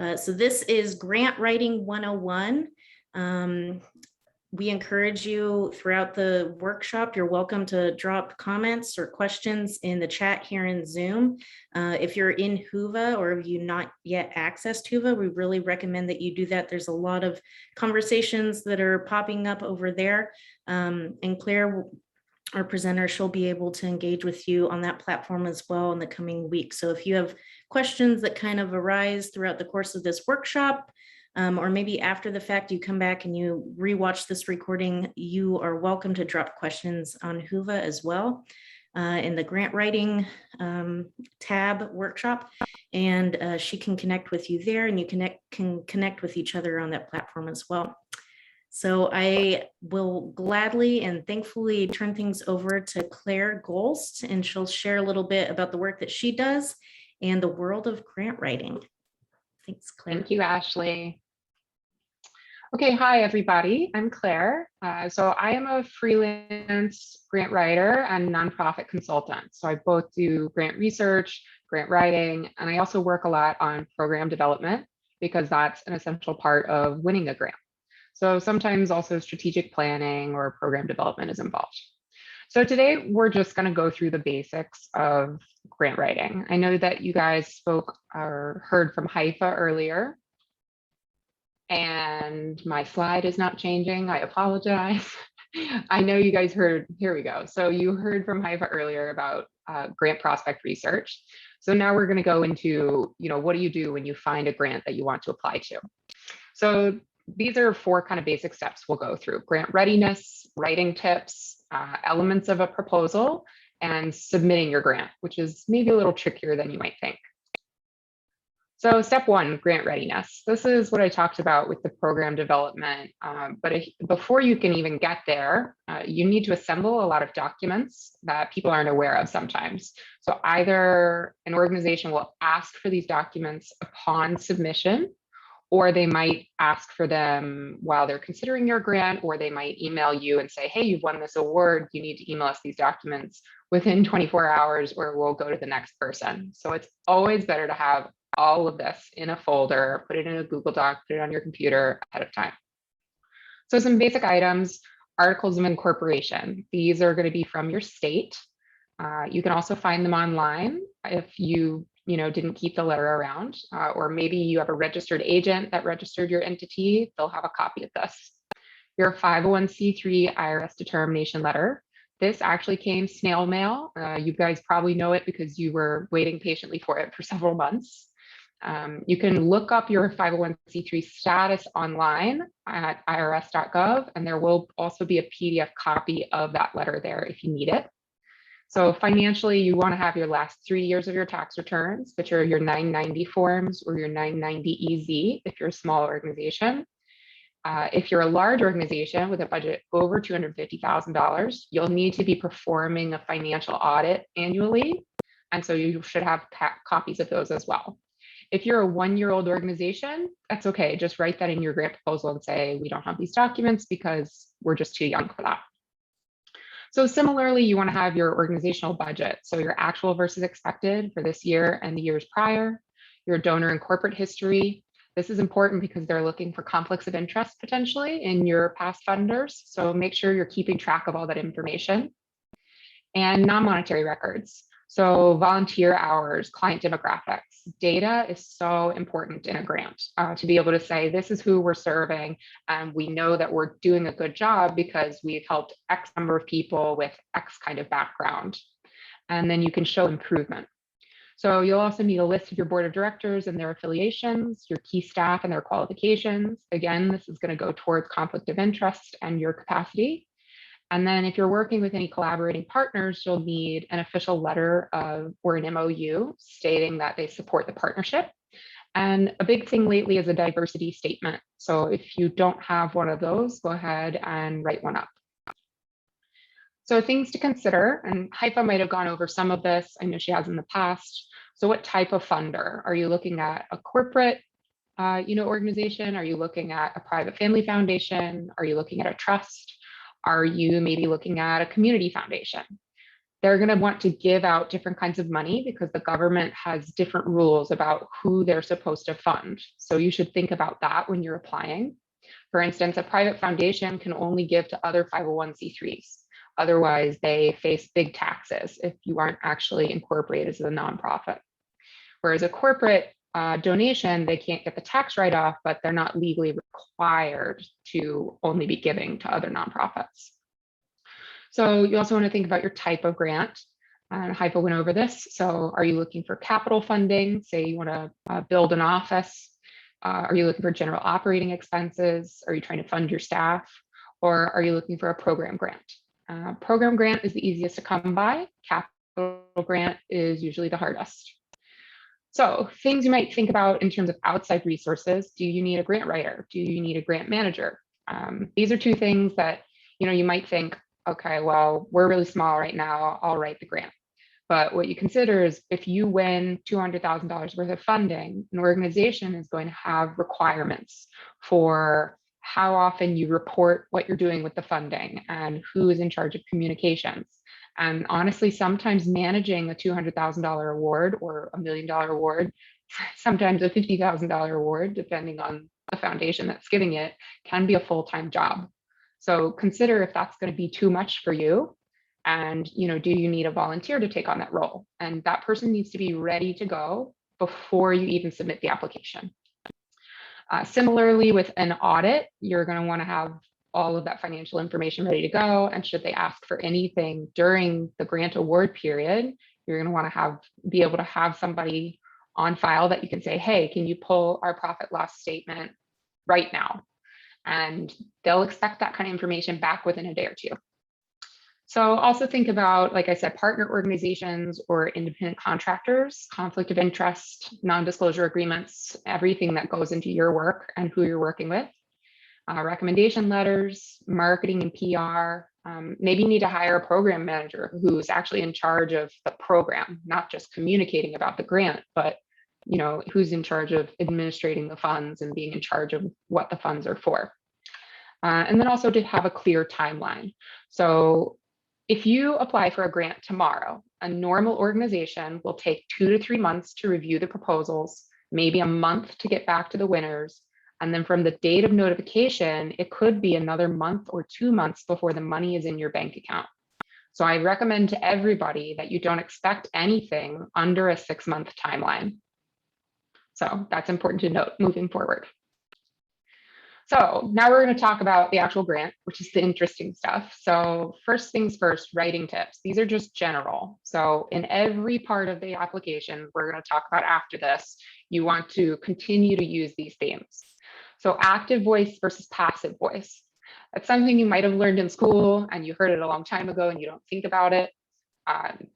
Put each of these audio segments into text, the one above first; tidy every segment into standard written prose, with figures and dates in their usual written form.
So this is Grant Writing 101. We encourage you throughout the workshop, you're welcome to drop comments or questions in the chat here in Zoom. If you're in Whova or have you not yet accessed Whova, we really recommend that you do that. There's a lot of conversations that are popping up over there. And Claire, our presenter, she'll be able to engage with you on that platform as well in the coming weeks. So if you have questions that kind of arise throughout the course of this workshop, or maybe after the fact, you come back and you rewatch this recording, you are welcome to drop questions on Whova as well in the grant writing tab workshop. And she can connect with you there, and you can connect with each other on that platform as well. So I will gladly and thankfully turn things over to Claire Goelst, and she'll share a little bit about the work that she does and the world of grant writing. Thanks, Claire. Thank you, Ashley. Okay, hi, everybody. I'm Claire. So I am a freelance grant writer and nonprofit consultant. So I both do grant research, grant writing, and I also work a lot on program development because that's an essential part of winning a grant. So sometimes also strategic planning or program development is involved. So today we're just going to go through the basics of grant writing. I know that you guys spoke or heard from Haifa earlier, and my slide is not changing. I apologize. I know you guys heard, here we go. So you heard from Haifa earlier about grant prospect research. So now we're going to go into, what do you do when you find a grant that you want to apply to? So these are 4 kind of basic steps we'll go through: grant readiness, writing tips, elements of a proposal, and submitting your grant, which is maybe a little trickier than you might think. So step 1, grant readiness. This is what I talked about with the program development. But before you can even get there, you need to assemble a lot of documents that people aren't aware of sometimes. So either an organization will ask for these documents upon submission, or they might ask for them while they're considering your grant, or they might email you and say, hey, you've won this award, you need to email us these documents within 24 hours or we'll go to the next person. So it's always better to have all of this in a folder, put it in a Google Doc, put it on your computer ahead of time. So some basic items: articles of incorporation. These are going to be from your state. You can also find them online if you didn't keep the letter around, or maybe you have a registered agent that registered your entity. They'll have a copy of this. Your 501c3 IRS determination letter. This actually came snail mail. You guys probably know it because you were waiting patiently for it for several months. You can look up your 501c3 status online at irs.gov, and there will also be a PDF copy of that letter there if you need it. So financially, you want to have your last 3 years of your tax returns, which are your 990 forms or your 990 EZ if you're a small organization. If you're a large organization with a budget over $250,000, you'll need to be performing a financial audit annually. And so you should have copies of those as well. If you're a 1-year-old organization, that's okay. Just write that in your grant proposal and say, we don't have these documents because we're just too young for that. So similarly, you want to have your organizational budget. So your actual versus expected for this year and the years prior, your donor and corporate history. This is important because they're looking for conflicts of interest potentially in your past funders. So make sure you're keeping track of all that information. And non-monetary records. So volunteer hours, client demographics. Data is so important in a grant to be able to say, this is who we're serving, and we know that we're doing a good job because we've helped X number of people with X kind of background. And then you can show improvement. So you'll also need a list of your board of directors and their affiliations, your key staff and their qualifications. Again, this is going to go towards conflict of interest and your capacity. And then if you're working with any collaborating partners, you'll need an official letter or an MOU stating that they support the partnership. And a big thing lately is a diversity statement. So if you don't have one of those, go ahead and write one up. So things to consider, and Haifa might have gone over some of this. I know she has in the past. So what type of funder? Are you looking at a corporate organization? Are you looking at a private family foundation? Are you looking at a trust? Are you maybe looking at a community foundation? they're going to want to give out different kinds of money because the government has different rules about who they're supposed to fund. So you should think about that when you're applying. For instance, a private foundation can only give to other 501c3s. Otherwise, they face big taxes if you aren't actually incorporated as a nonprofit. Whereas a corporate donation, they can't get the tax write-off, but they're not legally required to only be giving to other nonprofits. So you also want to think about your type of grant. Haifa went over this. So are you looking for capital funding? Say you want to build an office. Are you looking for general operating expenses? Are you trying to fund your staff? Or are you looking for a program grant? Program grant is the easiest to come by. Capital grant is usually the hardest. So things you might think about in terms of outside resources. Do you need a grant writer? Do you need a grant manager? These are two things that you might think, okay, well, we're really small right now, I'll write the grant. But what you consider is if you win $200,000 worth of funding, an organization is going to have requirements for how often you report what you're doing with the funding and who is in charge of communications. And honestly, sometimes managing a $200,000 award or $1 million award, sometimes a $50,000 award, depending on the foundation that's giving it, can be a full-time job. So consider if that's going to be too much for you. And do you need a volunteer to take on that role? And that person needs to be ready to go before you even submit the application. Similarly, with an audit, you're going to want to have all of that financial information ready to go. And should they ask for anything during the grant award period, you're going to want to be able to have somebody on file that you can say, hey, can you pull our profit loss statement right now? And they'll expect that kind of information back within a day or two. So also think about, like I said, partner organizations or independent contractors, conflict of interest, non-disclosure agreements, everything that goes into your work and who you're working with. Recommendation letters, marketing and PR. Maybe you need to hire a program manager who's actually in charge of the program, not just communicating about the grant, but who's in charge of administrating the funds and being in charge of what the funds are for. And then also to have a clear timeline. So if you apply for a grant tomorrow, a normal organization will take 2 to 3 months to review the proposals, maybe a month to get back to the winners. And then from the date of notification, it could be another month or 2 months before the money is in your bank account. So I recommend to everybody that you don't expect anything under a 6-month timeline. So that's important to note moving forward. So now we're going to talk about the actual grant, which is the interesting stuff. So first things first, writing tips. These are just general. So in every part of the application we're going to talk about after this, you want to continue to use these themes. So active voice versus passive voice. That's something you might have learned in school and you heard it a long time ago and you don't think about it.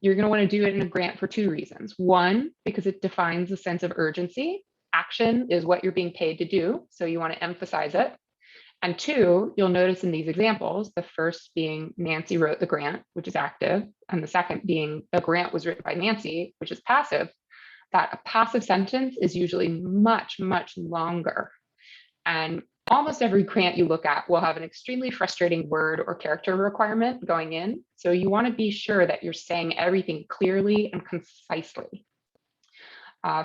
You're going to want to do it in a grant for 2 reasons. One, because it defines a sense of urgency. Action is what you're being paid to do, so you want to emphasize it. And 2, you'll notice in these examples, the first being Nancy wrote the grant, which is active, and the second being the grant was written by Nancy, which is passive, that a passive sentence is usually much, much longer. And almost every grant you look at will have an extremely frustrating word or character requirement going in. So you want to be sure that you're saying everything clearly and concisely.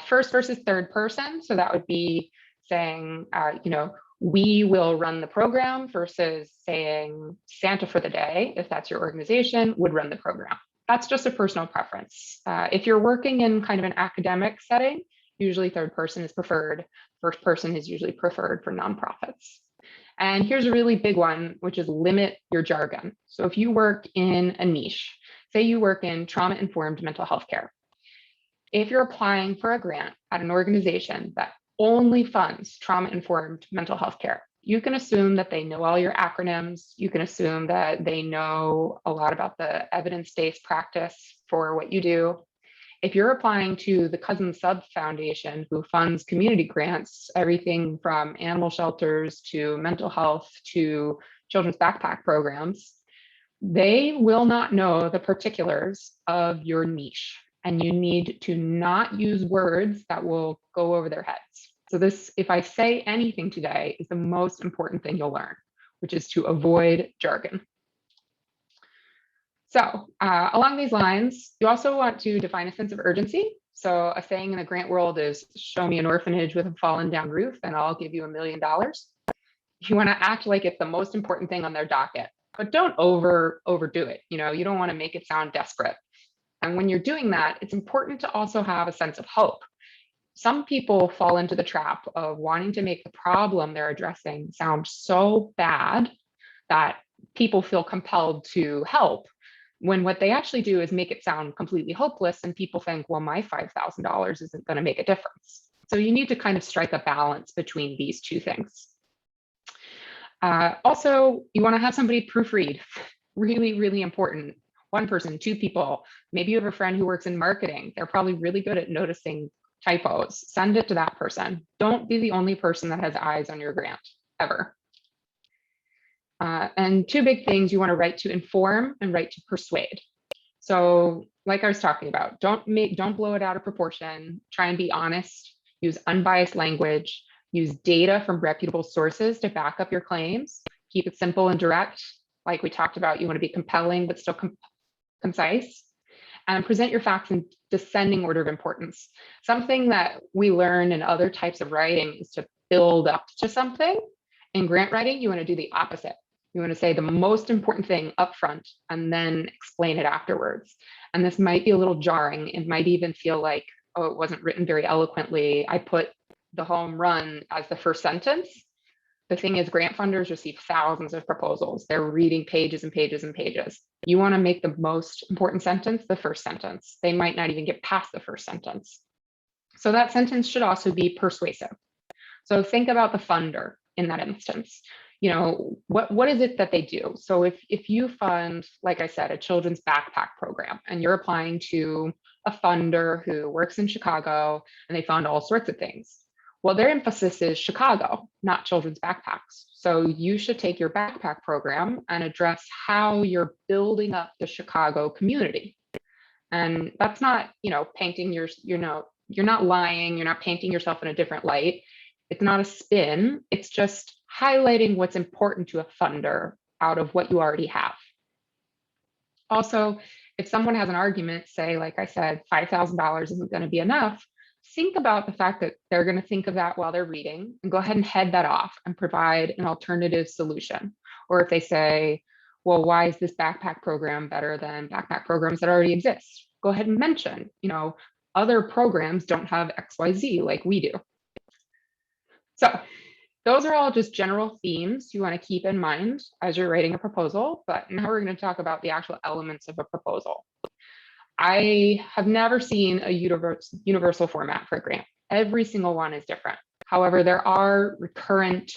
First versus third person. So that would be saying, we will run the program versus saying Santa for the day, if that's your organization, would run the program. That's just a personal preference. If you're working in kind of an academic setting, usually third person is preferred. First person is usually preferred for nonprofits. And here's a really big one, which is limit your jargon. So if you work in a niche, say you work in trauma-informed mental health care, if you're applying for a grant at an organization that only funds trauma-informed mental health care, you can assume that they know all your acronyms. You can assume that they know a lot about the evidence-based practice for what you do. If you're applying to the Cousin Sub Foundation, who funds community grants, everything from animal shelters to mental health to children's backpack programs, they will not know the particulars of your niche. And you need to not use words that will go over their heads. So this, if I say anything today, is the most important thing you'll learn, which is to avoid jargon. So along these lines, you also want to define a sense of urgency. So a saying in the grant world is, show me an orphanage with a fallen down roof and I'll give you $1 million. You want to act like it's the most important thing on their docket, but don't overdo it. You know, you don't want to make it sound desperate. And when you're doing that, it's important to also have a sense of hope. Some people fall into the trap of wanting to make the problem they're addressing sound so bad that people feel compelled to help, when what they actually do is make it sound completely hopeless, and people think, well, my $5,000 isn't going to make a difference. So you need to kind of strike a balance between these two things. Also, you want to have somebody proofread. Really, really important. One person, two people. Maybe you have a friend who works in marketing. They're probably really good at noticing typos. Send it to that person. Don't be the only person that has eyes on your grant, ever. And two big things: you want to write to inform and write to persuade. So like I was talking about, don't blow it out of proportion. Try and be honest, use unbiased language, use data from reputable sources to back up your claims. Keep it simple and direct. Like we talked about, you want to be compelling, but still concise. And present your facts in descending order of importance. Something that we learn in other types of writing is to build up to something. In grant writing, you want to do the opposite. You want to say the most important thing up front and then explain it afterwards. And this might be a little jarring. It might even feel like, oh, it wasn't written very eloquently. I put the home run as the first sentence. The thing is, grant funders receive thousands of proposals. They're reading pages and pages and pages. You want to make the most important sentence the first sentence. They might not even get past the first sentence. So that sentence should also be persuasive. So think about the funder in that instance. You know, what is it that they do? So if you fund, like I said, a children's backpack program, and you're applying to a funder who works in Chicago, and they fund all sorts of things. Well, their emphasis is Chicago, not children's backpacks. So you should take your backpack program and address how you're building up the Chicago community. And that's not, you know, painting your, you know, you're not lying, you're not painting yourself in a different light. It's not a spin, it's just highlighting what's important to a funder out of what you already have. Also, if someone has an argument, say, like I said, $5,000 isn't going to be enough, think about the fact that they're going to think of that while they're reading, and go ahead and head that off and provide an alternative solution. Or if they say, well, why is this backpack program better than backpack programs that already exist? Go ahead and mention, you know, other programs don't have XYZ like we do. So those are all just general themes you want to keep in mind as you're writing a proposal, but now we're going to talk about the actual elements of a proposal. I have never seen a universal format for a grant. Every single one is different. However, there are recurrent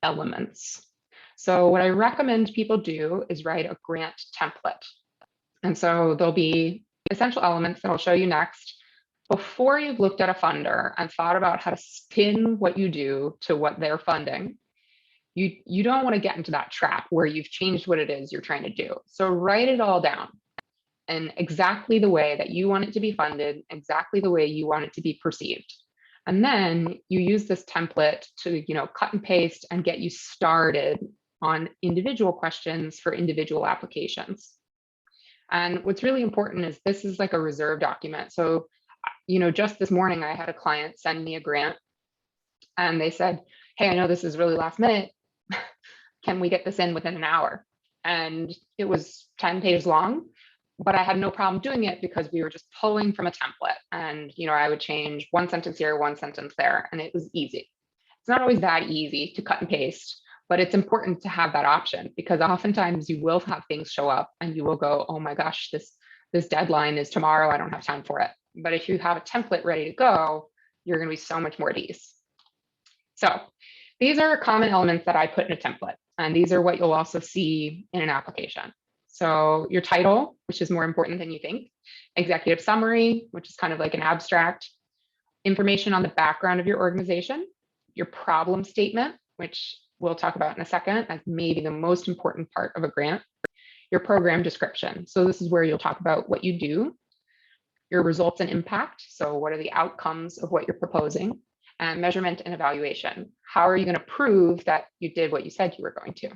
elements. So what I recommend people do is write a grant template. And so there'll be essential elements that I'll show you next. Before you've looked at a funder and thought about how to spin what you do to what they're funding, you don't want to get into that trap where you've changed what it is you're trying to do. So write it all down in exactly the way that you want it to be funded, exactly the way you want it to be perceived. And then you use this template to, you know, cut and paste and get you started on individual questions for individual applications. And what's really important is this is like a reserve document. So, you know, just this morning, I had a client send me a grant and they said, hey, I know this is really last minute. Can we get this in within an hour? And it was 10 pages long, but I had no problem doing it because we were just pulling from a template. And, you know, I would change one sentence here, one sentence there, and it was easy. It's not always that easy to cut and paste, but it's important to have that option, because oftentimes you will have things show up and you will go, oh my gosh, this deadline is tomorrow. I don't have time for it. But if you have a template ready to go, you're going to be so much more at ease. So these are common elements that I put in a template, and these are what you'll also see in an application. So your title, which is more important than you think, executive summary, which is kind of like an abstract, information on the background of your organization, your problem statement, which we'll talk about in a second as maybe the most important part of a grant, your program description. So this is where you'll talk about what you do, your results and impact. So what are the outcomes of what you're proposing, and measurement and evaluation. How are you going to prove that you did what you said you were going to?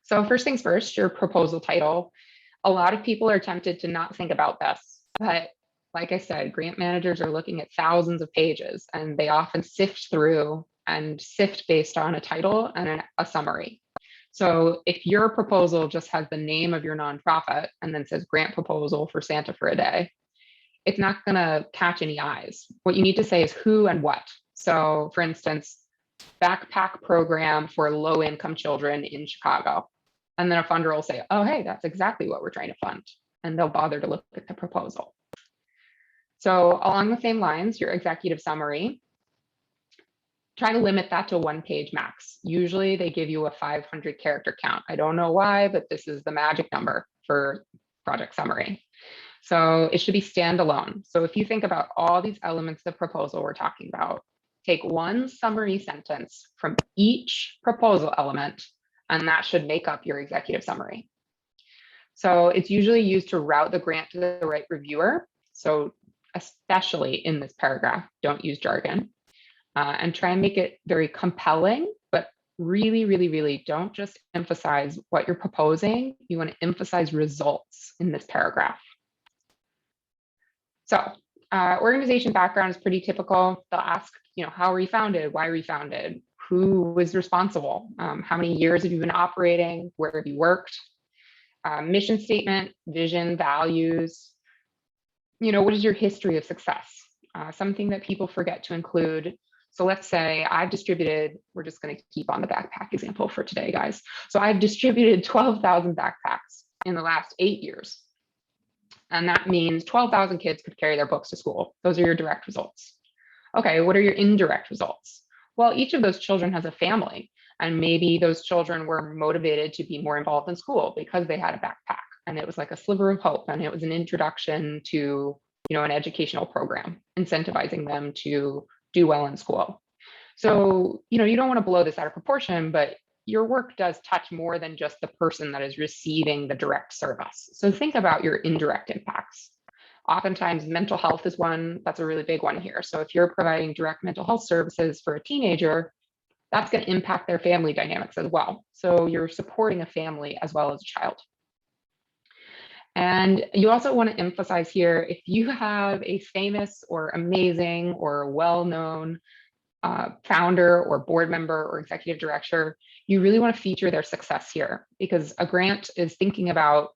So first things first, your proposal title. A lot of people are tempted to not think about this, but like I said, grant managers are looking at thousands of pages and they often sift through and sift based on a title and a summary. So if your proposal just has the name of your nonprofit and then says grant proposal for Santa for a day, it's not going to catch any eyes. What you need to say is who and what. So for instance, backpack program for low income children in Chicago. And then a funder will say, oh, hey, that's exactly what we're trying to fund. And they'll bother to look at the proposal. So along the same lines, your executive summary, try to limit that to 1 page max. Usually they give you a 500 character count. I don't know why, but this is the magic number for project summary. So it should be standalone. So if you think about all these elements of the proposal we're talking about, take one summary sentence from each proposal element, and that should make up your executive summary. So it's usually used to route the grant to the right reviewer. So especially in this paragraph, don't use jargon, and try and make it very compelling, but really, really, really don't just emphasize what you're proposing. You want to emphasize results in this paragraph. So organization background is pretty typical. They'll ask, how were you founded? Why were you founded? Who was responsible? How many years have you been operating? Where have you worked? Mission statement, vision, values. What is your history of success? Something that people forget to include. So let's say I've distributed, we're just going to keep on the backpack example for today, guys. So I've distributed 12,000 backpacks in the last 8 years. And that means 12,000 kids could carry their books to school. Those are your direct results. Okay, what are your indirect results? Well, each of those children has a family, and maybe those children were motivated to be more involved in school because they had a backpack, and it was like a sliver of hope, and it was an introduction to, an educational program, incentivizing them to do well in school. So, you don't want to blow this out of proportion, but your work does touch more than just the person that is receiving the direct service. So think about your indirect impacts. Oftentimes mental health is one that's a really big one here. So if you're providing direct mental health services for a teenager, that's going to impact their family dynamics as well. So you're supporting a family as well as a child. And you also want to emphasize here, if you have a famous or amazing or well-known founder or board member or executive director, you really want to feature their success here, because a grant is thinking about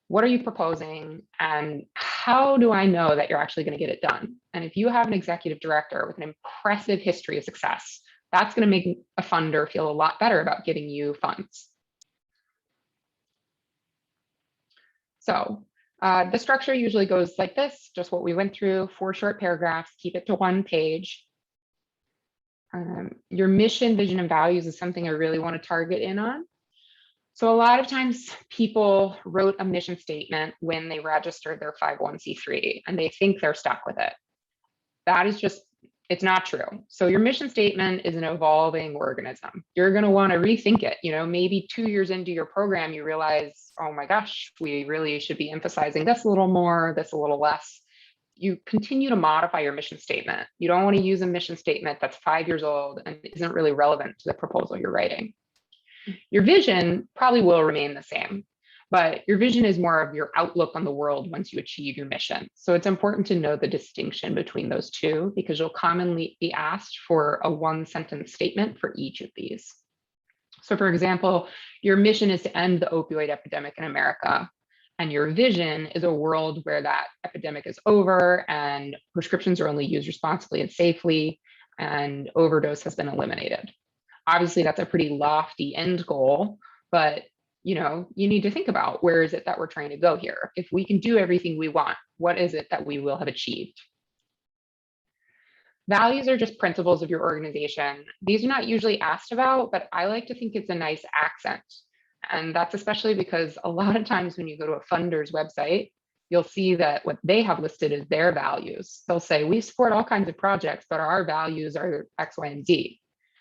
what are you proposing and how do I know that you're actually going to get it done? And if you have an executive director with an impressive history of success, that's going to make a funder feel a lot better about giving you funds. So the structure usually goes like this, just what we went through, 4 short paragraphs, keep it to 1 page. Your mission, vision, and values is something I really want to target in on. So a lot of times people wrote a mission statement when they registered their 501c3 and they think they're stuck with it. That is just, it's not true. So your mission statement is an evolving organism. You're going to want to rethink it. Maybe 2 years into your program, you realize, oh my gosh, we really should be emphasizing this a little more, this a little less. You continue to modify your mission statement. You don't want to use a mission statement that's 5 years old and isn't really relevant to the proposal you're writing. Your vision probably will remain the same, but your vision is more of your outlook on the world once you achieve your mission. So it's important to know the distinction between those two, because you'll commonly be asked for a 1-sentence statement for each of these. So for example, your mission is to end the opioid epidemic in America. And your vision is a world where that epidemic is over and prescriptions are only used responsibly and safely, and overdose has been eliminated. Obviously, that's a pretty lofty end goal, but you need to think about, where is it that we're trying to go here? If we can do everything we want, what is it that we will have achieved? Values are just principles of your organization. These are not usually asked about, but I like to think it's a nice accent. And that's especially because a lot of times when you go to a funder's website, you'll see that what they have listed is their values. They'll say, we support all kinds of projects, but our values are X, Y, and Z.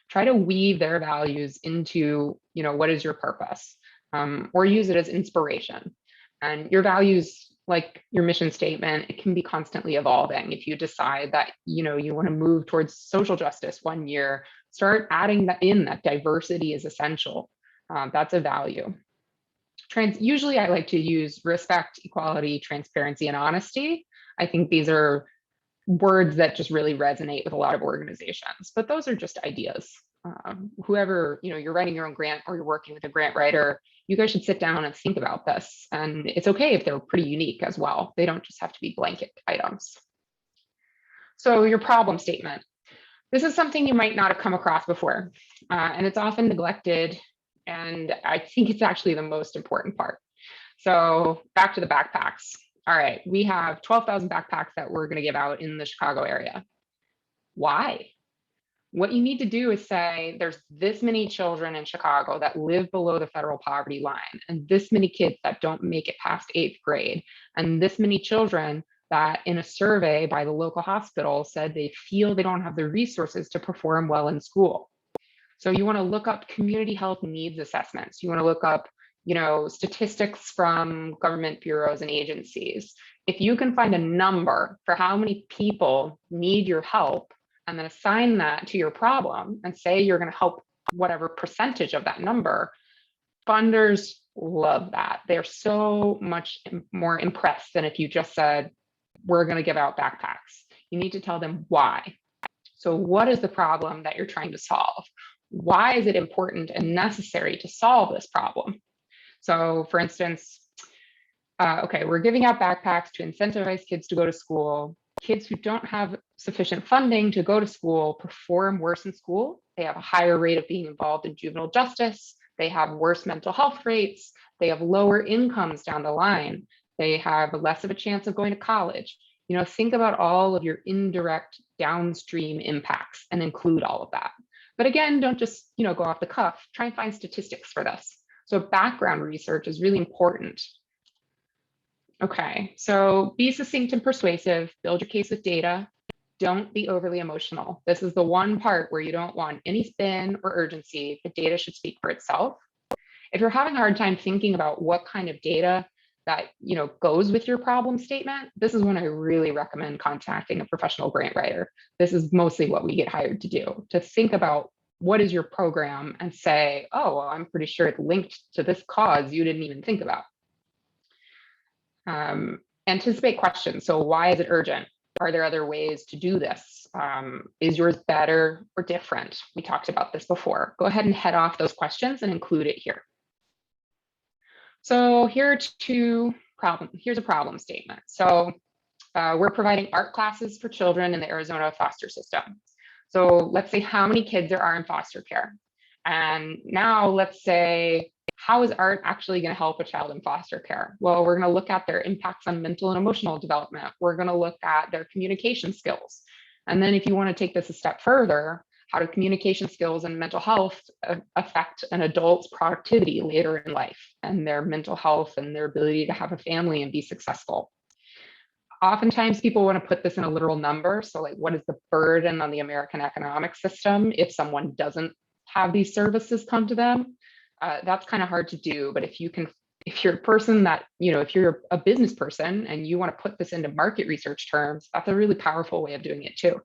Try to weave their values into, what is your purpose, or use it as inspiration. And your values, like your mission statement, it can be constantly evolving. If you decide that, you want to move towards social justice one year, start adding that in, that diversity is essential. That's a value. Usually I like to use respect, equality, transparency, and honesty. I think these are words that just really resonate with a lot of organizations, but those are just ideas. Whoever, you're writing your own grant or you're working with a grant writer, you guys should sit down and think about this. And it's okay if they're pretty unique as well. They don't just have to be blanket items. So your problem statement. This is something you might not have come across before, and it's often neglected. And I think it's actually the most important part. So back to the backpacks. All right, we have 12,000 backpacks that we're going to give out in the Chicago area. Why? What you need to do is say there's this many children in Chicago that live below the federal poverty line, and this many kids that don't make it past 8th grade, and this many children that in a survey by the local hospital said they feel they don't have the resources to perform well in school. So you want to look up community health needs assessments. You want to look up, statistics from government bureaus and agencies. If you can find a number for how many people need your help and then assign that to your problem and say you're going to help whatever percentage of that number, funders love that. They're so much more impressed than if you just said, we're going to give out backpacks. You need to tell them why. So what is the problem that you're trying to solve? Why is it important and necessary to solve this problem? So for instance, okay, we're giving out backpacks to incentivize kids to go to school. Kids who don't have sufficient funding to go to school perform worse in school. They have a higher rate of being involved in juvenile justice. They have worse mental health rates. They have lower incomes down the line. They have less of a chance of going to college. Think about all of your indirect downstream impacts and include all of that. But again, don't just, go off the cuff. Try and find statistics for this. So background research is really important. Okay, so be succinct and persuasive, build your case with data. Don't be overly emotional. This is the one part where you don't want any spin or urgency. The data should speak for itself. If you're having a hard time thinking about what kind of data that goes with your problem statement, this is when I really recommend contacting a professional grant writer. This is mostly what we get hired to do, to think about what is your program and say, oh, well, I'm pretty sure it's linked to this cause you didn't even think about. Anticipate questions. So why is it urgent? Are there other ways to do this? Is yours better or different? We talked about this before. Go ahead and head off those questions and include it here. So here's a problem statement. So we're providing art classes for children in the Arizona foster system. So let's say how many kids there are in foster care. And now let's say, how is art actually going to help a child in foster care? Well, we're going to look at their impacts on mental and emotional development. We're going to look at their communication skills. And then if you want to take this a step further, how do communication skills and mental health affect an adult's productivity later in life and their mental health and their ability to have a family and be successful? Oftentimes people want to put this in a literal number. So like, what is the burden on the American economic system if someone doesn't have these services come to them? That's kind of hard to do, but if you're a person that, if you're a business person and you want to put this into market research terms, that's a really powerful way of doing it too.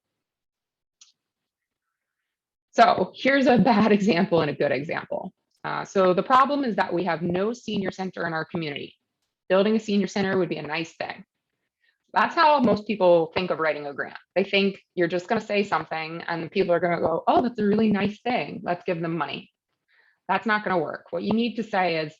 So here's a bad example and a good example. So the problem is that we have no senior center in our community. Building a senior center would be a nice thing. That's how most people think of writing a grant. They think you're just going to say something and people are going to go, oh, that's a really nice thing. Let's give them money. That's not going to work. What you need to say is,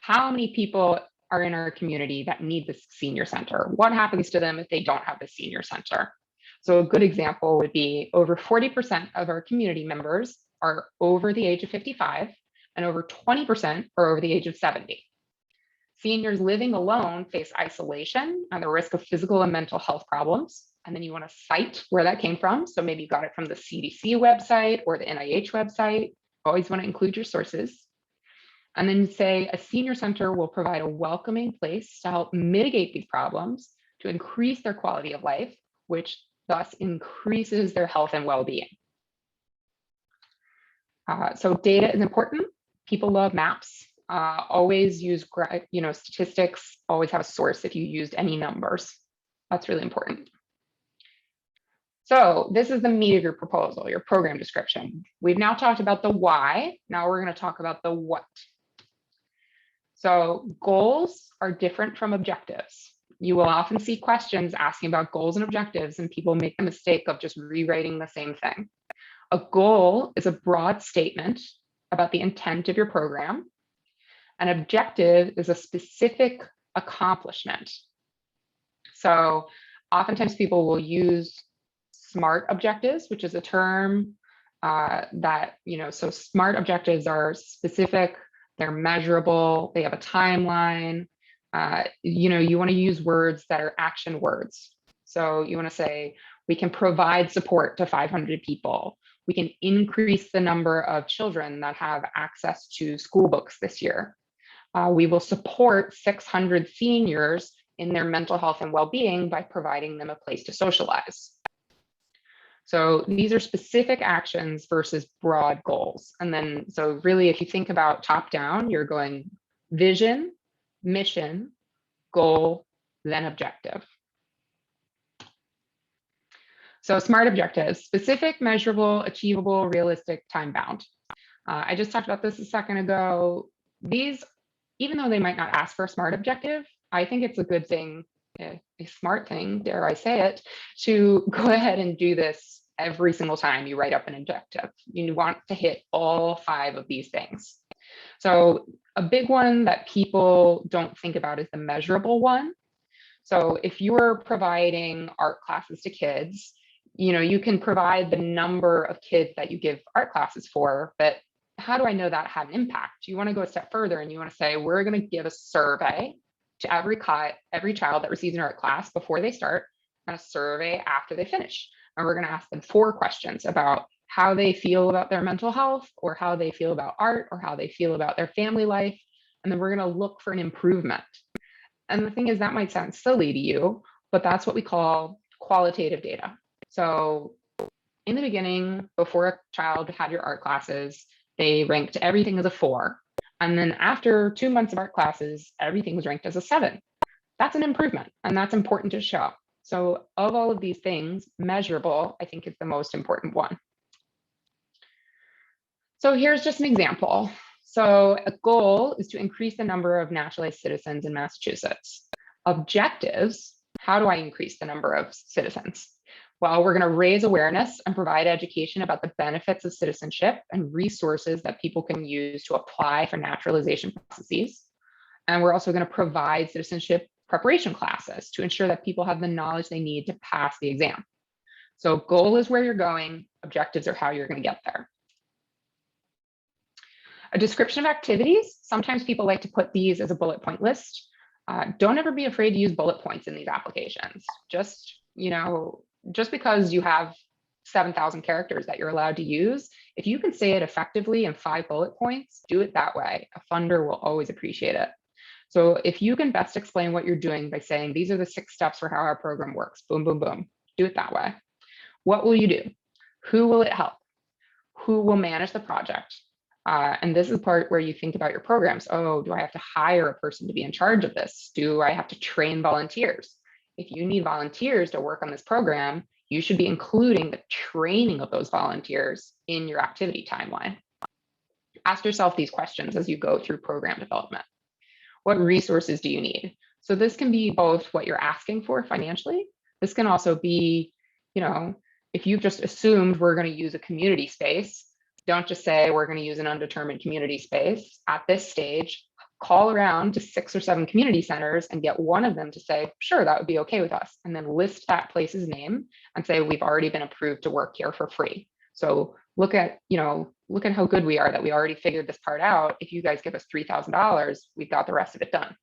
how many people are in our community that need this senior center? What happens to them if they don't have the senior center? So a good example would be over 40% of our community members are over the age of 55 and over 20% are over the age of 70. Seniors living alone face isolation and the risk of physical and mental health problems. And then you want to cite where that came from. So maybe you got it from the CDC website or the NIH website. Always want to include your sources. And then say a senior center will provide a welcoming place to help mitigate these problems, to increase their quality of life, which thus increases their health and well-being. So data is important. People love maps. Always use statistics. Always have a source if you used any numbers. That's really important. So this is the meat of your proposal, your program description. We've now talked about the why. Now we're going to talk about the what. So goals are different from objectives. You will often see questions asking about goals and objectives, and people make the mistake of just rewriting the same thing. A goal is a broad statement about the intent of your program. An objective is a specific accomplishment. So oftentimes people will use SMART objectives, which is a term so SMART objectives are specific, they're measurable, they have a timeline. You want to use words that are action words. So you want to say, we can provide support to 500 people. We can increase the number of children that have access to school books this year. We will support 600 seniors in their mental health and well-being by providing them a place to socialize. So these are specific actions versus broad goals. And then, so really, if you think about top down, you're going vision, mission, goal, then objective. So SMART objectives: specific, measurable, achievable, realistic, time bound. I just talked about this a second ago. These, even though they might not ask for a SMART objective, I think it's a good thing, a smart thing, dare I say it, to go ahead and do this every single time you write up an objective. You want to hit all 5 of these things. So a big one that people don't think about is the measurable one. So if you're providing art classes to kids, you can provide the number of kids that you give art classes for, but how do I know that had an impact? You want to go a step further and you want to say, we're going to give a survey to every child that receives an art class before they start, and a survey after they finish. And we're going to ask them 4 questions about how they feel about their mental health, or how they feel about art, or how they feel about their family life. And then we're going to look for an improvement. And the thing is, that might sound silly to you, but that's what we call qualitative data. So in the beginning, before a child had your art classes, they ranked everything as a 4. And then after 2 months of art classes, everything was ranked as a 7. That's an improvement, and that's important to show. So of all of these things, measurable, I think, is the most important one. So here's just an example. So a goal is to increase the number of naturalized citizens in Massachusetts. Objectives: how do I increase the number of citizens? Well, we're going to raise awareness and provide education about the benefits of citizenship and resources that people can use to apply for naturalization processes. And we're also going to provide citizenship preparation classes to ensure that people have the knowledge they need to pass the exam. So goal is where you're going, objectives are how you're going to get there. A description of activities: sometimes people like to put these as a bullet point list. Don't ever be afraid to use bullet points in these applications. Just because you have 7,000 characters that you're allowed to use, if you can say it effectively in 5 bullet points, do it that way. A funder will always appreciate it. So if you can best explain what you're doing by saying, these are the 6 steps for how our program works, boom, boom, boom, do it that way. What will you do? Who will it help? Who will manage the project? And this is the part where you think about your programs. Oh, do I have to hire a person to be in charge of this? Do I have to train volunteers? If you need volunteers to work on this program, you should be including the training of those volunteers in your activity timeline. Ask yourself these questions as you go through program development. What resources do you need? So this can be both what you're asking for financially. This can also be, if you've just assumed we're going to use a community space, don't just say we're going to use an undetermined community space. At this stage, call around to 6 or 7 community centers and get one of them to say, sure, that would be okay with us. And then list that place's name and say, we've already been approved to work here for free. So look at how good we are that we already figured this part out. If you guys give us $3,000, we've got the rest of it done.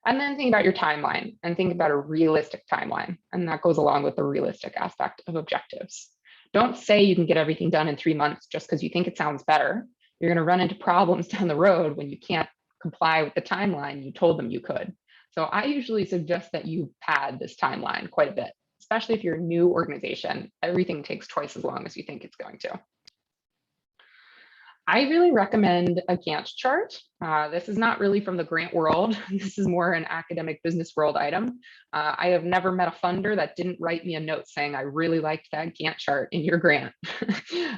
And then think about your timeline and think about a realistic timeline. And that goes along with the realistic aspect of objectives. Don't say you can get everything done in 3 months just because you think it sounds better. You're going to run into problems down the road when you can't comply with the timeline you told them you could. So I usually suggest that you pad this timeline quite a bit, especially if you're a new organization. Everything takes twice as long as you think it's going to. I really recommend a Gantt chart. This is not really from the grant world. This is more an academic business world item. I have never met a funder that didn't write me a note saying, I really liked that Gantt chart in your grant.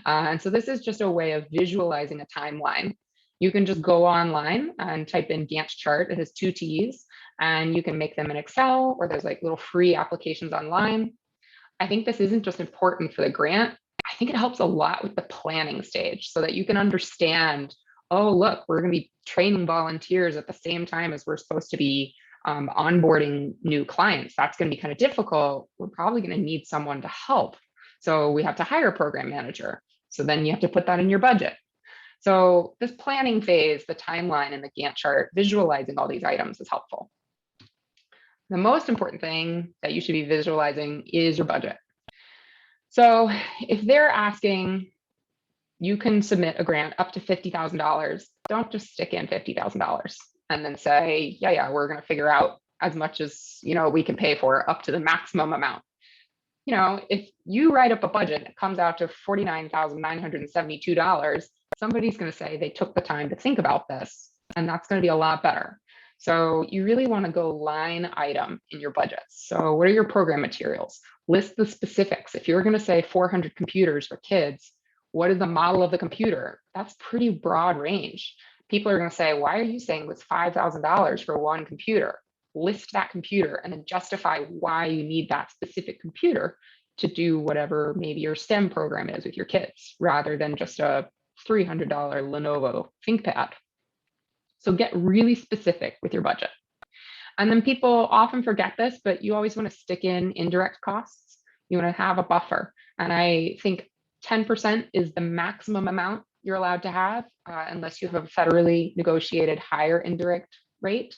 And so this is just a way of visualizing a timeline. You can just go online and type in Gantt chart. It has 2 T's, and you can make them in Excel, or there's like little free applications online. I think this isn't just important for the grant. I think it helps a lot with the planning stage so that you can understand, oh, look, we're going to be training volunteers at the same time as we're supposed to be onboarding new clients. That's going to be kind of difficult. We're probably going to need someone to help. So we have to hire a program manager. So then you have to put that in your budget. So this planning phase, the timeline and the Gantt chart, visualizing all these items is helpful. The most important thing that you should be visualizing is your budget. So if they're asking, you can submit a grant up to $50,000, don't just stick in $50,000 and then say, yeah, we're going to figure out as much as, we can pay for up to the maximum amount. If you write up a budget, it comes out to $49,972, somebody's going to say they took the time to think about this, and that's going to be a lot better. So you really want to go line item in your budgets. So what are your program materials? List the specifics. If you're going to say 400 computers for kids, what is the model of the computer? That's pretty broad range. People are going to say, why are you saying it's $5,000 for one computer? List that computer and then justify why you need that specific computer to do whatever maybe your STEM program is with your kids, rather than just a $300 Lenovo ThinkPad. So get really specific with your budget. And then people often forget this, but you always want to stick in indirect costs. You want to have a buffer. And I think 10% is the maximum amount you're allowed to have, unless you have a federally negotiated higher indirect rate.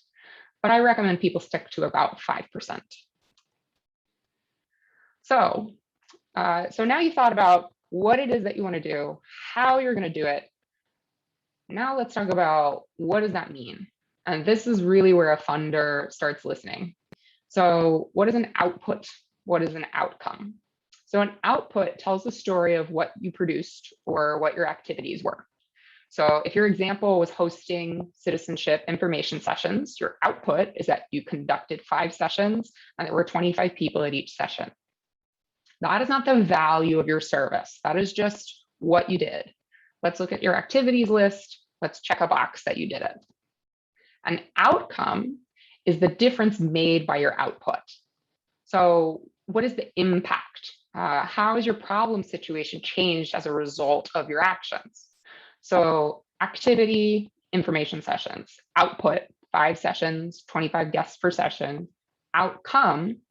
But I recommend people stick to about 5%. So now you've thought about what it is that you want to do, how you're going to do it. Now let's talk about what does that mean? And this is really where a funder starts listening. So what is an output? What is an outcome? So an output tells the story of what you produced or what your activities were. So if your example was hosting citizenship information sessions, your output is that you conducted 5 sessions and there were 25 people at each session. That is not the value of your service. That is just what you did. Let's look at your activities list. Let's check a box that you did it. An outcome is the difference made by your output. So what is the impact? How has your problem situation changed as a result of your actions? So activity, information sessions, output, 5 sessions, 25 guests per session. Outcome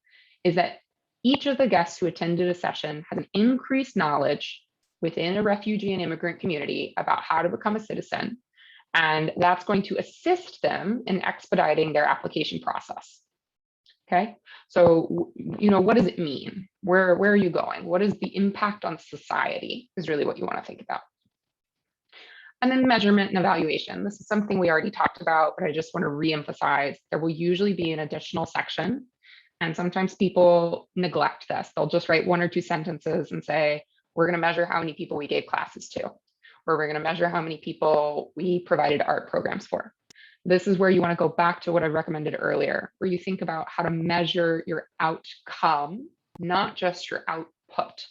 is that each of the guests who attended a session has an increased knowledge within a refugee and immigrant community about how to become a citizen. And that's going to assist them in expediting their application process. Okay, so, what does it mean? Where are you going? What is the impact on society is really what you want to think about. And then measurement and evaluation. This is something we already talked about, but I just want to reemphasize. There will usually be an additional section. And sometimes people neglect this. They'll just write 1 or 2 sentences and say, we're going to measure how many people we gave classes to, or we're going to measure how many people we provided art programs for. This is where you want to go back to what I recommended earlier, where you think about how to measure your outcome, not just your output.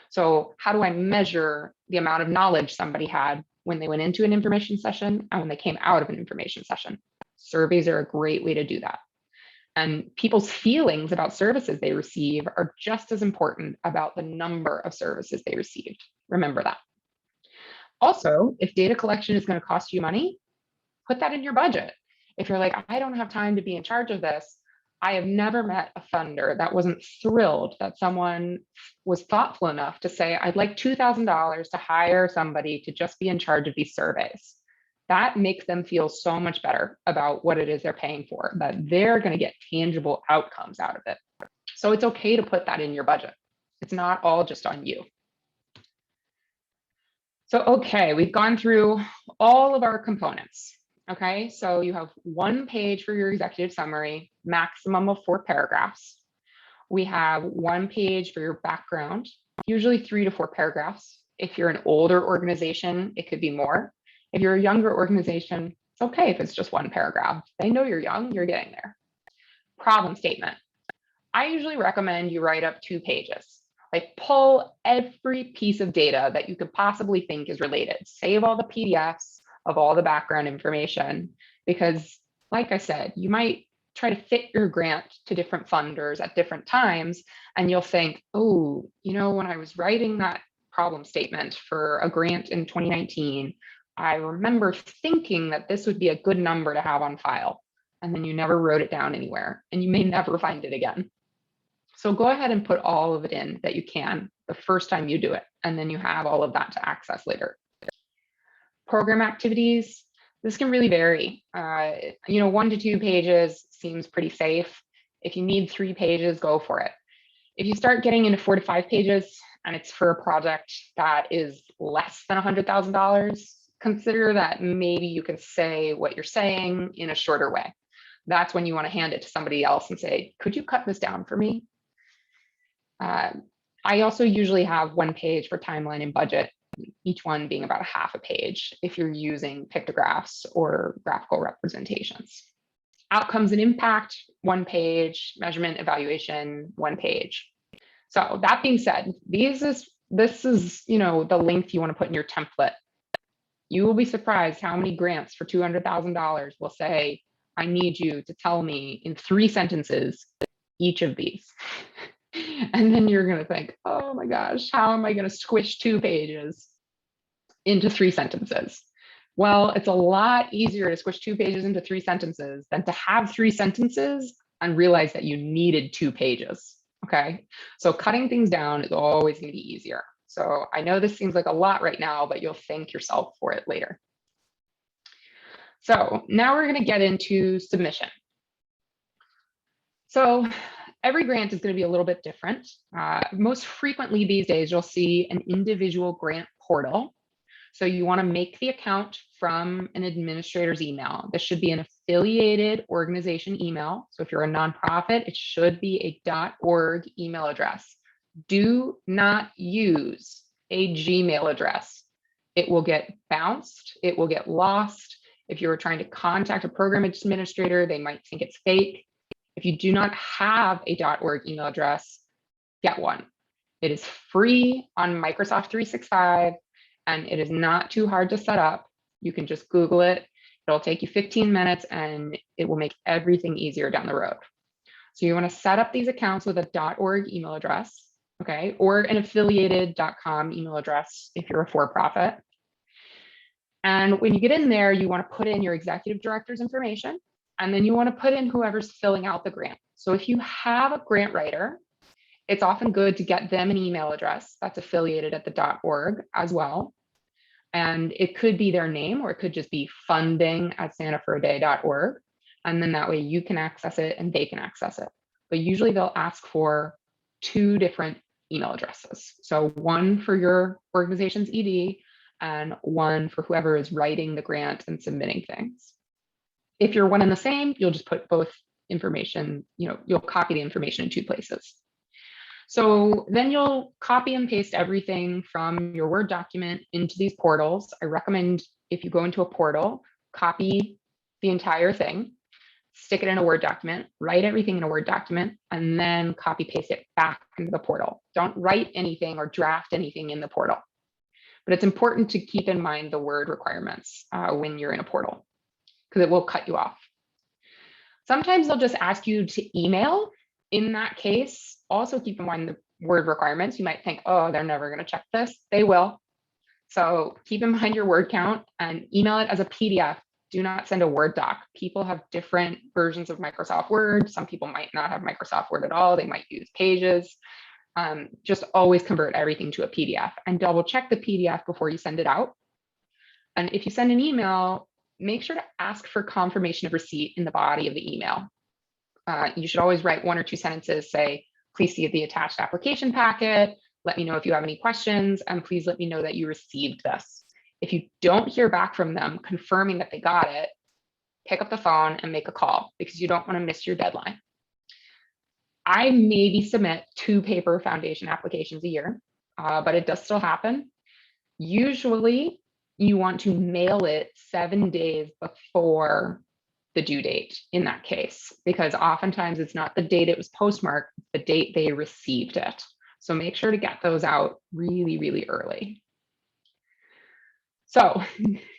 So how do I measure the amount of knowledge somebody had when they went into an information session and when they came out of an information session? Surveys are a great way to do that. And people's feelings about services they receive are just as important about the number of services they received. Remember that. Also, if data collection is going to cost you money, put that in your budget. If you're like, I don't have time to be in charge of this, I have never met a funder that wasn't thrilled that someone was thoughtful enough to say, I'd like $2,000 to hire somebody to just be in charge of these surveys. That makes them feel so much better about what it is they're paying for, that they're going to get tangible outcomes out of it. So it's okay to put that in your budget. It's not all just on you. So, okay, we've gone through all of our components. Okay, so you have 1 page for your executive summary, maximum of 4 paragraphs. We have 1 page for your background, usually 3 to 4 paragraphs. If you're an older organization, it could be more. If you're a younger organization, it's okay if it's just one paragraph. They know you're young, you're getting there. Problem statement. I usually recommend you write up 2 pages. Like pull every piece of data that you could possibly think is related. Save all the PDFs of all the background information, because like I said, you might try to fit your grant to different funders at different times. And you'll think, oh, you know, when I was writing that problem statement for a grant in 2019, I remember thinking that this would be a good number to have on file. And then you never wrote it down anywhere, and you may never find it again. So go ahead and put all of it in that you can the first time you do it, and then you have all of that to access later. Program activities, this can really vary. 1 to 2 pages seems pretty safe. If you need 3 pages, go for it. If you start getting into 4 to 5 pages and it's for a project that is less than $100,000, consider that maybe you can say what you're saying in a shorter way. That's when you want to hand it to somebody else and say, could you cut this down for me? I also usually have 1 page for timeline and budget, each one being about a half a page if you're using pictographs or graphical representations. Outcomes and impact, 1 page, measurement evaluation, 1 page. So that being said, this is the length you want to put in your template. You will be surprised how many grants for $200,000 will say, I need you to tell me in 3 sentences each of these. And then you're going to think, oh my gosh, how am I going to squish 2 pages into 3 sentences? Well, it's a lot easier to squish 2 pages into 3 sentences than to have 3 sentences and realize that you needed 2 pages. Okay, so cutting things down is always going to be easier. So I know this seems like a lot right now, but you'll thank yourself for it later. So now we're going to get into submission. So every grant is going to be a little bit different. Most frequently these days, you'll see an individual grant portal. So you want to make the account from an administrator's email. This should be an affiliated organization email. So if you're a nonprofit, it should be a .org email address. Do not use a Gmail address. It will get bounced. It will get lost. If you're trying to contact a program administrator, they might think it's fake. If you do not have a .org email address, get one. It is free on Microsoft 365, and it is not too hard to set up. You can just Google it. It'll take you 15 minutes, and it will make everything easier down the road. So you want to set up these accounts with a .org email address, okay, or an affiliated .com email address if you're a for-profit. And when you get in there, you want to put in your executive director's information, and then you want to put in whoever's filling out the grant. So if you have a grant writer, it's often good to get them an email address that's affiliated at the .org as well. And it could be their name, or it could just be funding@santaforaday.org. And then that way you can access it and they can access it. But usually they'll ask for 2 different email addresses. So one for your organization's ED and one for whoever is writing the grant and submitting things. If you're one and the same, you'll just put both information, you'll copy the information in 2 places. So then you'll copy and paste everything from your Word document into these portals. I recommend if you go into a portal, copy the entire thing, stick it in a Word document, write everything in a Word document, and then copy paste it back into the portal. Don't write anything or draft anything in the portal. But it's important to keep in mind the Word requirements when you're in a portal, because it will cut you off. Sometimes they'll just ask you to email. In that case, also keep in mind the Word requirements. You might think, oh, they're never going to check this. They will. So keep in mind your word count and email it as a PDF. Do not send a Word doc. People have different versions of Microsoft Word. Some people might not have Microsoft Word at all. They might use Pages. Just always convert everything to a PDF and double check the PDF before you send it out. And if you send an email, make sure to ask for confirmation of receipt in the body of the email. You should always write 1 or 2 sentences, say, please see the attached application packet. Let me know if you have any questions, and please let me know that you received this. If you don't hear back from them confirming that they got it, pick up the phone and make a call, because you don't want to miss your deadline. I maybe submit 2 paper foundation applications a year, but it does still happen. Usually you want to mail it 7 days before the due date in that case, because oftentimes it's not the date it was postmarked, the date they received it. So make sure to get those out really, really early. So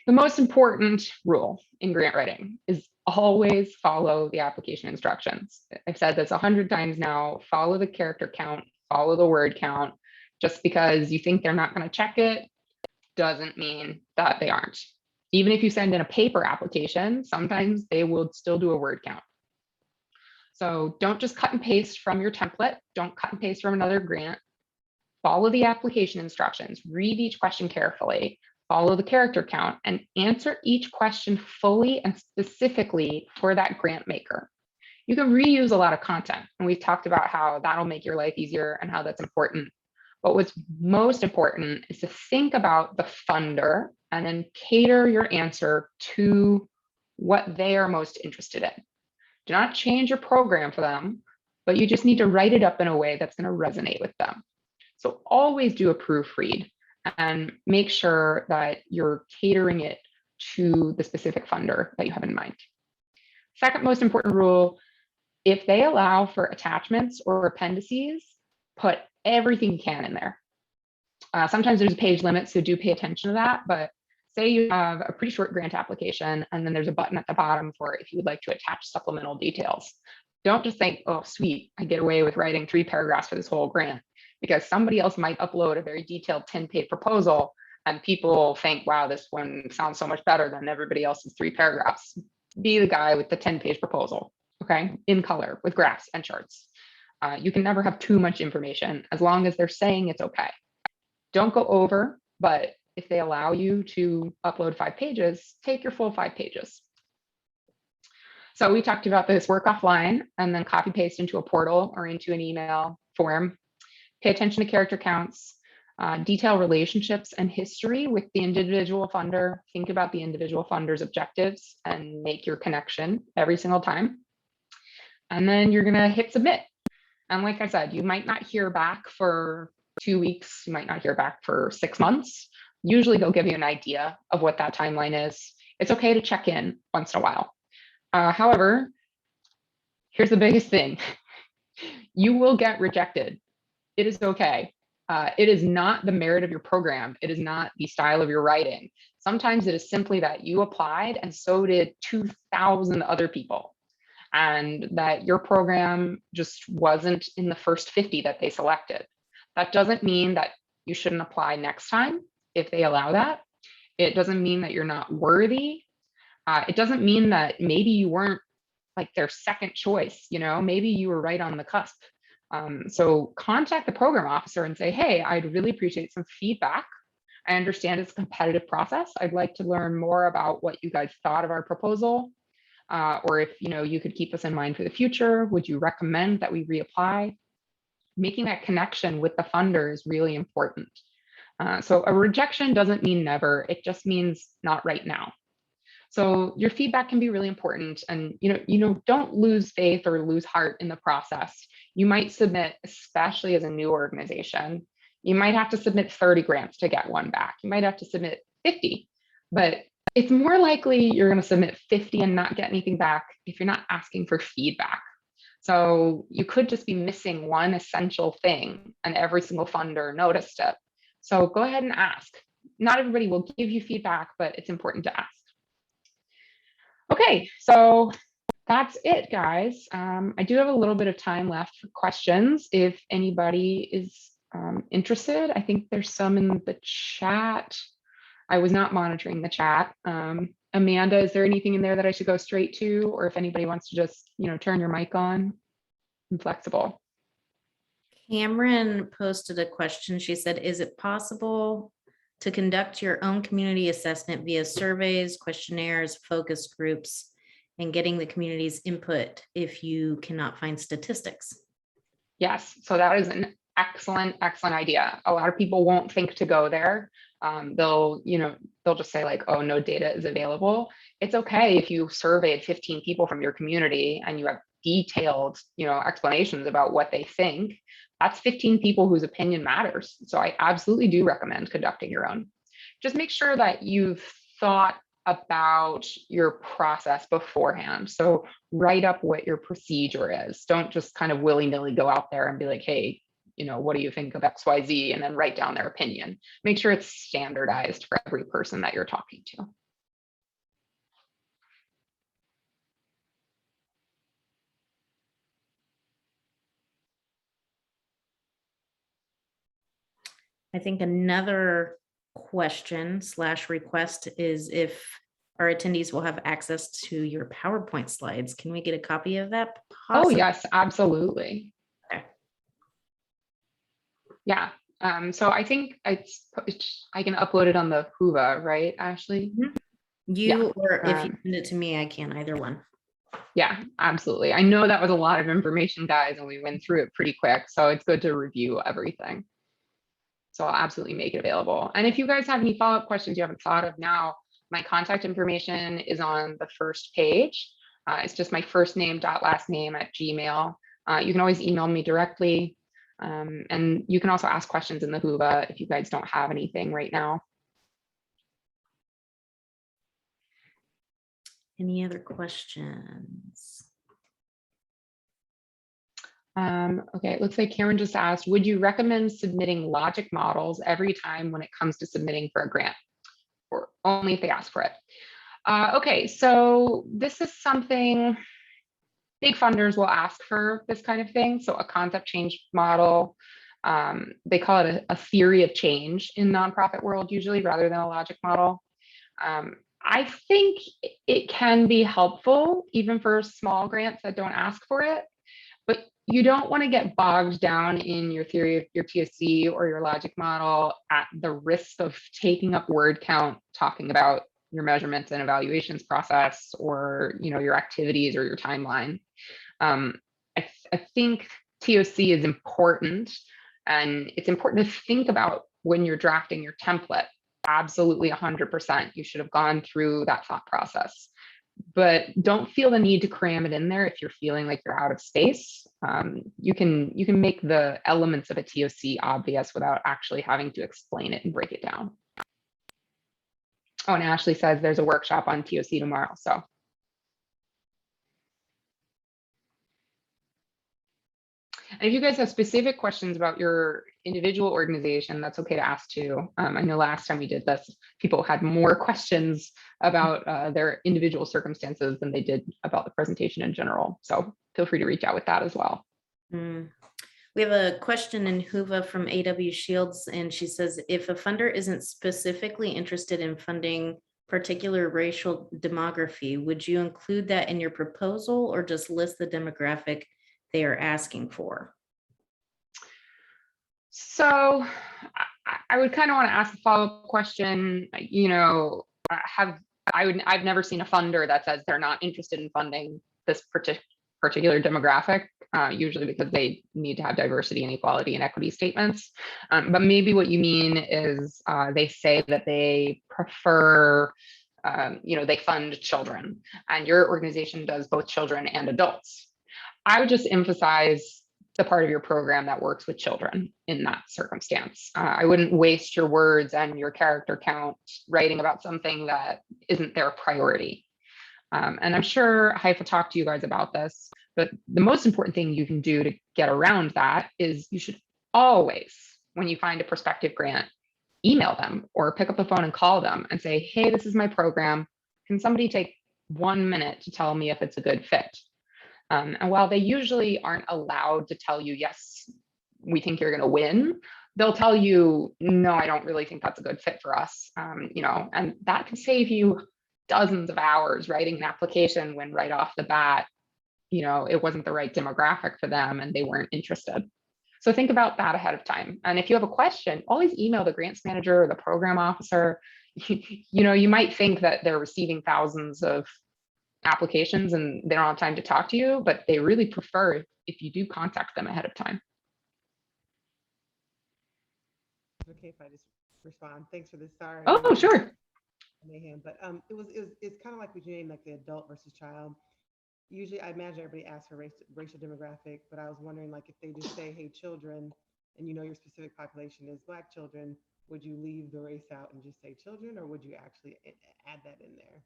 the most important rule in grant writing is always follow the application instructions. I've said this 100 times now, follow the character count, follow the word count. Just because you think they're not going to check it doesn't mean that they aren't. Even if you send in a paper application, sometimes they will still do a word count. So don't just cut and paste from your template. Don't cut and paste from another grant. Follow the application instructions, read each question carefully, follow the character count, and answer each question fully and specifically for that grant maker. You can reuse a lot of content, and we've talked about how that'll make your life easier and how that's important. But what's most important is to think about the funder and then cater your answer to what they are most interested in. Do not change your program for them, but you just need to write it up in a way that's going to resonate with them. So always do a proofread and make sure that you're catering it to the specific funder that you have in mind. Second most important rule, if they allow for attachments or appendices, put everything you can in there. Sometimes there's a page limit, so do pay attention to that. But say you have a pretty short grant application, and then there's a button at the bottom for if you would like to attach supplemental details. Don't just think, oh, sweet, I get away with writing 3 paragraphs for this whole grant, because somebody else might upload a very detailed 10-page proposal, and people think, wow, this one sounds so much better than everybody else's 3 paragraphs. Be the guy with the 10-page proposal, okay, in color with graphs and charts. You can never have too much information as long as they're saying it's okay. Don't go over, but if they allow you to upload 5 pages, take your full 5 pages. So we talked about this: work offline and then copy paste into a portal or into an email form. Pay attention to character counts, detail relationships and history with the individual funder. Think about the individual funder's objectives and make your connection every single time. And then you're gonna hit submit. And like I said, you might not hear back for 2 weeks, you might not hear back for 6 months. Usually they'll give you an idea of what that timeline is. It's okay to check in once in a while. However, here's the biggest thing. You will get rejected. It is okay. It is not the merit of your program. It is not the style of your writing. Sometimes it is simply that you applied and so did 2,000 other people, and that your program just wasn't in the first 50 that they selected. That doesn't mean that you shouldn't apply next time if they allow that. It doesn't mean that you're not worthy. It doesn't mean that maybe you weren't like their second choice, you know, maybe you were right on the cusp. So contact the program officer and say, hey, I'd really appreciate some feedback. I understand it's a competitive process. I'd like to learn more about what you guys thought of our proposal. Or if you could keep us in mind for the future, would you recommend that we reapply? Making that connection with the funder is really important. So a rejection doesn't mean never, it just means not right now. So your feedback can be really important, and don't lose faith or lose heart in the process. You might submit, especially as a new organization, you might have to submit 30 grants to get one back. You might have to submit 50, but it's more likely you're going to submit 50 and not get anything back if you're not asking for feedback. So you could just be missing one essential thing and every single funder noticed it. So go ahead and ask. Not everybody will give you feedback, but it's important to ask. Okay, so that's it, guys. I do have a little bit of time left for questions if anybody is interested. I think there's some in the chat. I was not monitoring the chat. Amanda, is there anything in there that I should go straight to, or if anybody wants to just, turn your mic on? I'm flexible. Cameron posted a question. She said, is it possible to conduct your own community assessment via surveys, questionnaires, focus groups, and getting the community's input if you cannot find statistics? Yes, so that is an excellent idea. A lot of people won't think to go there. They'll just say like, oh, no data is available. It's okay if you surveyed 15 people from your community and you have detailed, explanations about what they think. That's 15 people whose opinion matters. So I absolutely do recommend conducting your own. just make sure that you've thought about your process beforehand. So write up what your procedure is. Don't just kind of willy-nilly go out there and be like, hey, what do you think of XYZ? And then write down their opinion. Make sure it's standardized for every person that you're talking to. I think another question / request is if our attendees will have access to your PowerPoint slides. Can we get a copy of that? Oh, yes, absolutely. Okay. Yeah. So I think I can upload it on the Whova, right, Ashley? You, or if you send it to me, I can, either one. Yeah, absolutely. I know that was a lot of information, guys, and we went through it pretty quick. So it's good to review everything. So I'll absolutely make it available. And if you guys have any follow-up questions you haven't thought of now, my contact information is on the first page. It's just my first name dot last name at Gmail. You can always email me directly. And you can also ask questions in the Whova if you guys don't have anything right now. Any other questions? Okay, it looks like Karen just asked, would you recommend submitting logic models every time when it comes to submitting for a grant, or only if they ask for it? Okay, so this is something big funders will ask for, this kind of thing. So a concept change model, they call it a theory of change in nonprofit world usually, rather than a logic model. I think it can be helpful even for small grants that don't ask for it, but you don't want to get bogged down in your theory of your TSC or your logic model at the risk of taking up word count, talking about your measurements and evaluations process, or your activities or your timeline. I think TOC is important, and it's important to think about when you're drafting your template. Absolutely 100%. You should have gone through that thought process, but don't feel the need to cram it in there if you're feeling like you're out of space. You can make the elements of a TOC obvious without actually having to explain it and break it down. Oh, and Ashley says there's a workshop on TOC tomorrow. So. And if you guys have specific questions about your individual organization, that's okay to ask too. I know last time we did this, people had more questions about their individual circumstances than they did about the presentation in general. So feel free to reach out with that as well. We have a question in Whova from AW Shields, and she says, if a funder isn't specifically interested in funding particular racial demography, would you include that in your proposal or just list the demographic they are asking for? So I would kind of want to ask a follow-up question. I've never seen a funder that says they're not interested in funding this particular demographic, usually because they need to have diversity and equality and equity statements. But maybe what you mean is they say that they prefer, they fund children, and your organization does both children and adults. I would just emphasize the part of your program that works with children in that circumstance. I wouldn't waste your words and your character count writing about something that isn't their priority. And I'm sure Haifa talked to you guys about this, but the most important thing you can do to get around that is you should always, when you find a prospective grant, email them or pick up the phone and call them and say, hey, this is my program. Can somebody take 1 minute to tell me if it's a good fit? And while they usually aren't allowed to tell you, yes, we think you're going to win, they'll tell you, no, I don't really think that's a good fit for us. And that can save you dozens of hours writing an application when right off the bat, it wasn't the right demographic for them and they weren't interested. So think about that ahead of time. And if you have a question, always email the grants manager or the program officer. You might think that they're receiving thousands of applications and they don't have time to talk to you, but they really prefer if you do contact them ahead of time. Okay, if I just respond, thanks for this. Sorry. Oh, sure. Mayhem, but it's kind of like what you named, like the adult versus child. Usually, I imagine everybody asks for racial demographic, but I was wondering, like, if they just say, "Hey, children," and your specific population is Black children, would you leave the race out and just say children, or would you actually add that in there?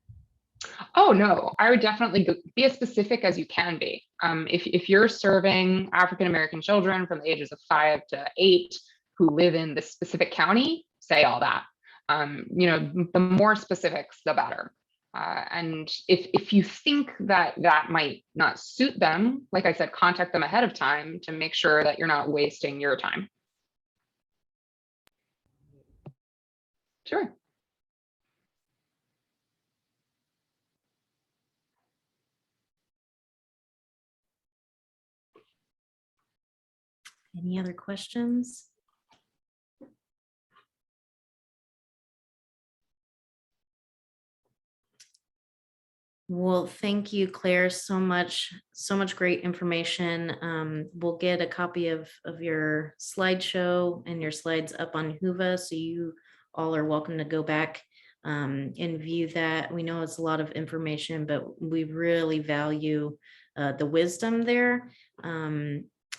Oh, no, I would definitely be as specific as you can be. If you're serving African-American children from the ages of 5 to 8 who live in this specific county, say all that. The more specifics, the better. And if you think that that might not suit them, like I said, contact them ahead of time to make sure that you're not wasting your time. Sure. Any other questions? Well, thank you, Claire, so much great information. We'll get a copy of your slideshow and your slides up on Whova, so you all are welcome to go back and view that. We know it's a lot of information, but we really value the wisdom there,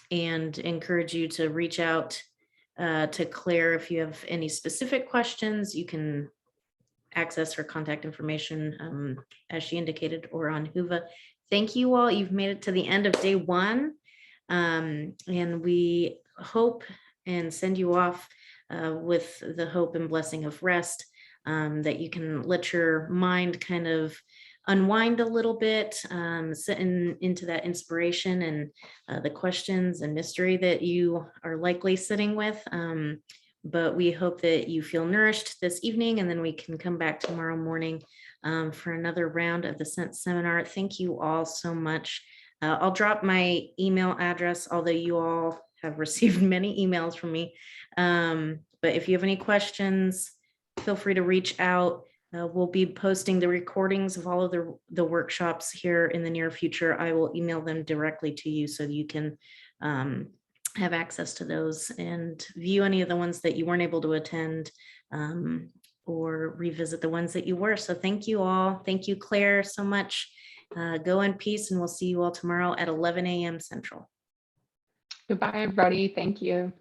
and encourage you to reach out to Claire if you have any specific questions. You can access her contact information as she indicated, or on Whova. Thank you all. You've made it to the end of day one. And we hope and send you off with the hope and blessing of rest, that you can let your mind kind of unwind a little bit, sitting into that inspiration and the questions and mystery that you are likely sitting with. But we hope that you feel nourished this evening, and then we can come back tomorrow morning for another round of the Sense seminar. Thank you all so much. I'll drop my email address, although you all have received many emails from me. But if you have any questions, feel free to reach out. We'll be posting the recordings of all of the workshops here in the near future. I will email them directly to you so you can have access to those and view any of the ones that you weren't able to attend, or revisit the ones that you were. So thank you all. Thank you, Claire, so much. Go in peace, and we'll see you all tomorrow at 11 a.m. Central. Goodbye, everybody. Thank you.